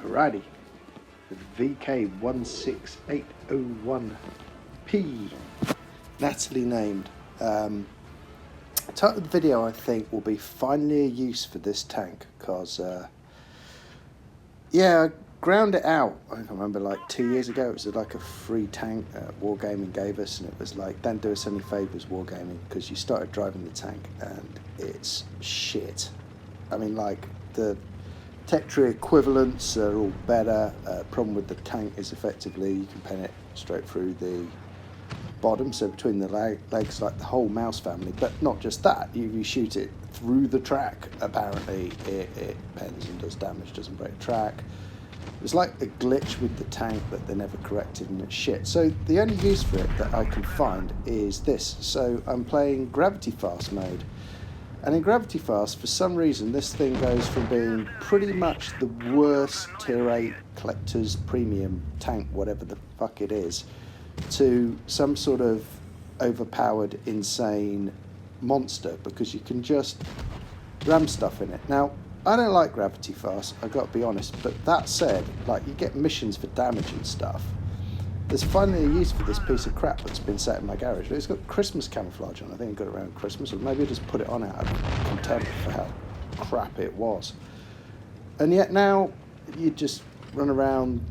Alrighty, the VK.168.01 Natalie named. Title of the video I think will be finally a use for this tank, because yeah, I ground it out. I remember like 2 years ago. It was like a free tank Wargaming gave us, and it was like, don't do us any favours Wargaming, because you started driving the tank and it's shit. I mean, like, the tech tree equivalents are all better. Problem with the tank is effectively you can pen it straight through the bottom, so between the legs, like the whole mouse family. But not just that, you shoot it through the track, apparently it pens and does damage, doesn't break track. It's like a glitch with the tank that they never corrected, and it's shit. So the only use for it that I can find is this. So I'm playing Gravity Farce mode, and in Gravity Farce, for some reason, this thing goes from being pretty much the worst tier 8 collector's premium tank, whatever the fuck it is, to some sort of overpowered, insane monster, because you can just ram stuff in it. Now, I don't like Gravity Farce, I've got to be honest, but that said, like, you get missions for damage and stuff. There's finally a use for this piece of crap that's been set in my garage. It's got Christmas camouflage on. I think I got it around Christmas, or maybe I just put it on out of contempt for how crap it was. And yet now, you just run around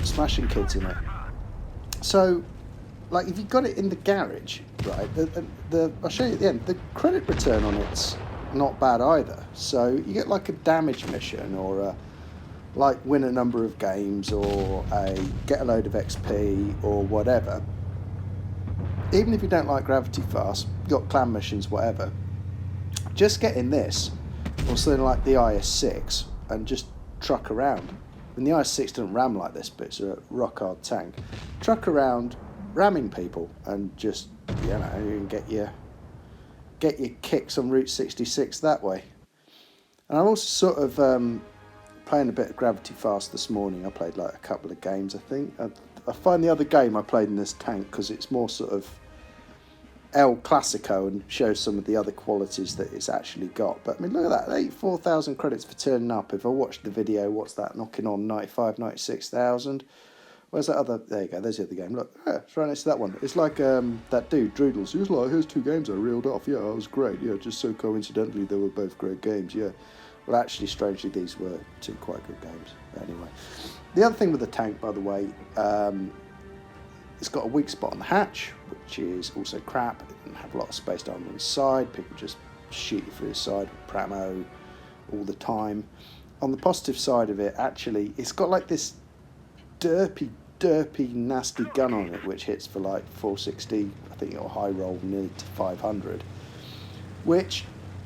smashing kids in it. So, like, if you got it in the garage, right, I'll show you at the end, the credit return on it's not bad either. So you get like a damage mission, or a like win a number of games, or a get a load of XP, or whatever. Even if you don't like Gravity Farce, you got clan missions, whatever, just get in this, or something like the IS-6, and just truck around. And the IS-6 doesn't ram like this, but it's a rock hard tank. Truck around ramming people, and just, you know, you can get your kicks on Route 66 that way. And I'm also sort of playing a bit of Gravity Farce this morning. I played like a couple of games, I think. I find the other game I played in this tank, because it's more sort of El Clasico and shows some of the other qualities that it's actually got. But I mean, look at that, 84,000 credits for turning up. If I watched the video, what's that, knocking on 95, 96,000? Where's that other? There you go, there's the other game. Look, yeah, it's right next to that one. It's like that dude, Droodles. He was like, here's 2 games I reeled off. Yeah, it was great. Yeah, just so coincidentally, they were both great games. Yeah. Well, actually, strangely, these were 2 quite good games. Anyway, the other thing with the tank, by the way, it's got a weak spot on the hatch, which is also crap. It doesn't have a lot of space down on the side. People just shoot you through the side with Pramo all the time. On the positive side of it, actually, it's got like this derpy, nasty gun on it, which hits for like 460. I think it'll high roll nearly to 500, which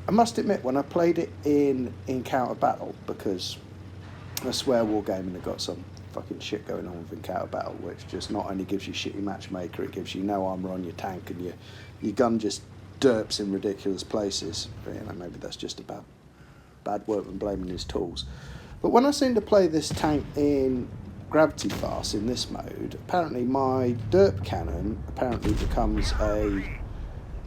I must admit, when I played it in Encounter Battle, because I swear Wargaming have got some fucking shit going on with Encounter Battle, which just not only gives you shitty matchmaker, it gives you no armour on your tank, and your gun just derps in ridiculous places. You know, maybe that's just about bad workman blaming his tools. But when I seem to play this tank in Gravity Farce in this mode, apparently my derp cannon apparently becomes a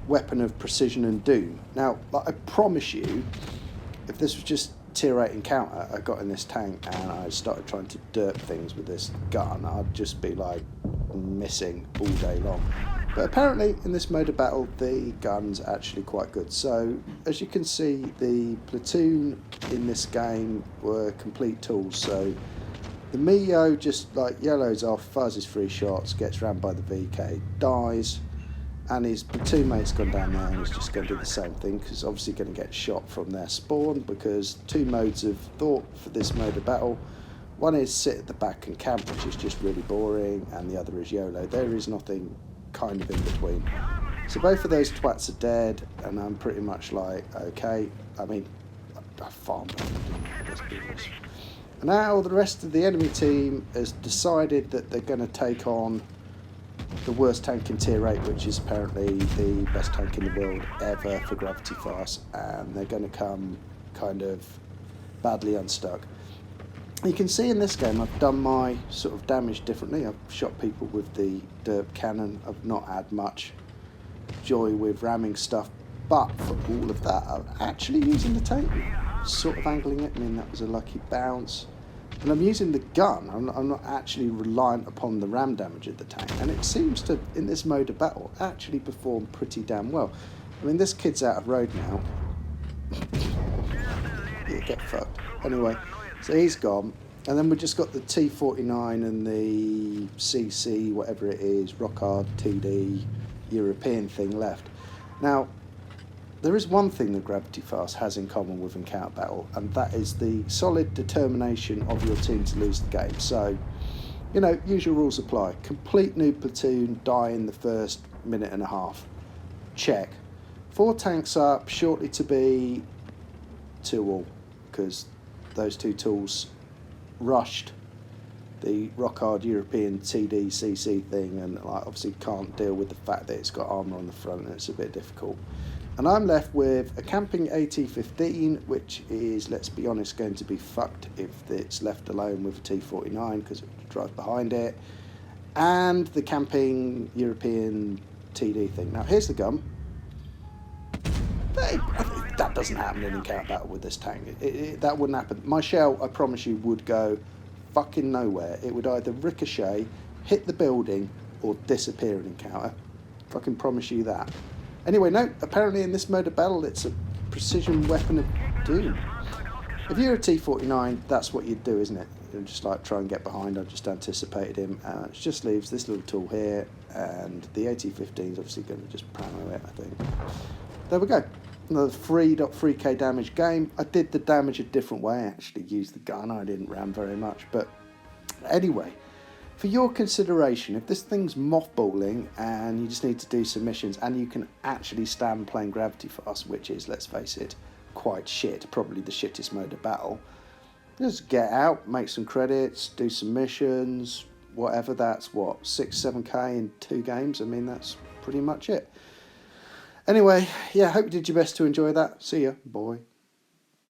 weapon of precision and doom. Now, like, I promise you, if this was just tier 8 encounter I got in this tank and I started trying to derp things with this gun, I'd just be like missing all day long. But apparently in this mode of battle, the gun's actually quite good. So as you can see, the platoon in this game were complete tools. So the Mio just like yellows off, firs 3 shots, gets rammed by the VK, dies, and his platoon mate's gone down there and he's just going to do the same thing, because he's obviously going to get shot from their spawn, because 2 modes of thought for this mode of battle. One is sit at the back and camp, which is just really boring, and the other is YOLO. There is nothing kind of in between. So both of those twats are dead, and I'm pretty much like, okay, I mean, I farm them, let's be honest. And now the rest of the enemy team has decided that they're going to take on the worst tank in tier 8, which is apparently the best tank in the world ever for Gravity Farce, and they're going to come kind of badly unstuck. You can see in this game I've done my sort of damage differently. I've shot people with the derp cannon. I've not had much joy with ramming stuff, but for all of that I'm actually using the tank, sort of angling it. I mean, that was a lucky bounce. And I'm using the gun. I'm not actually reliant upon the ram damage of the tank. And it seems to, in this mode of battle, actually perform pretty damn well. I mean, this kid's out of road now. Yeah, get fucked. Anyway, so he's gone. And then we've just got the T49 and the CC, whatever it is, rock hard, TD, European thing left. Now, there is one thing that Gravity Farce has in common with Encounter Battle, and that is the solid determination of your team to lose the game. So, you know, usual rules apply. Complete noob platoon, die in the first minute and a half. Check. 4 tanks up, shortly to be 2-all, because those 2 tools rushed the rock hard European TD CC thing, and like, obviously can't deal with the fact that it's got armour on the front and it's a bit difficult. And I'm left with a camping AT-15, which is, let's be honest, going to be fucked if it's left alone with a T-49 because it drives behind it, and the camping European TD thing. Now here's the gun. That doesn't happen in Encounter Battle with this tank. That wouldn't happen. My shell, I promise you, would go fucking nowhere. It would either ricochet, hit the building, or disappear in Encounter. Fucking promise you that. Anyway, no, apparently in this mode of battle, it's a precision weapon of doom. If you're a T-49, that's what you'd do, isn't it? You'd just like try and get behind. I just anticipated him. It just leaves this little tool here, and the AT-15 is obviously going to just pramo it, I think. There we go. Another 3.3k damage game. I did the damage a different way. I actually used the gun. I didn't ram very much. But anyway, for your consideration, if this thing's mothballing and you just need to do some missions and you can actually stand playing Gravity Farce, which is, let's face it, quite shit, probably the shittest mode of battle, just get out, make some credits, do some missions, whatever. That's what, 6-7k in 2 games. I mean, that's pretty much it. Anyway, yeah, hope you did your best to enjoy that. See ya, boy.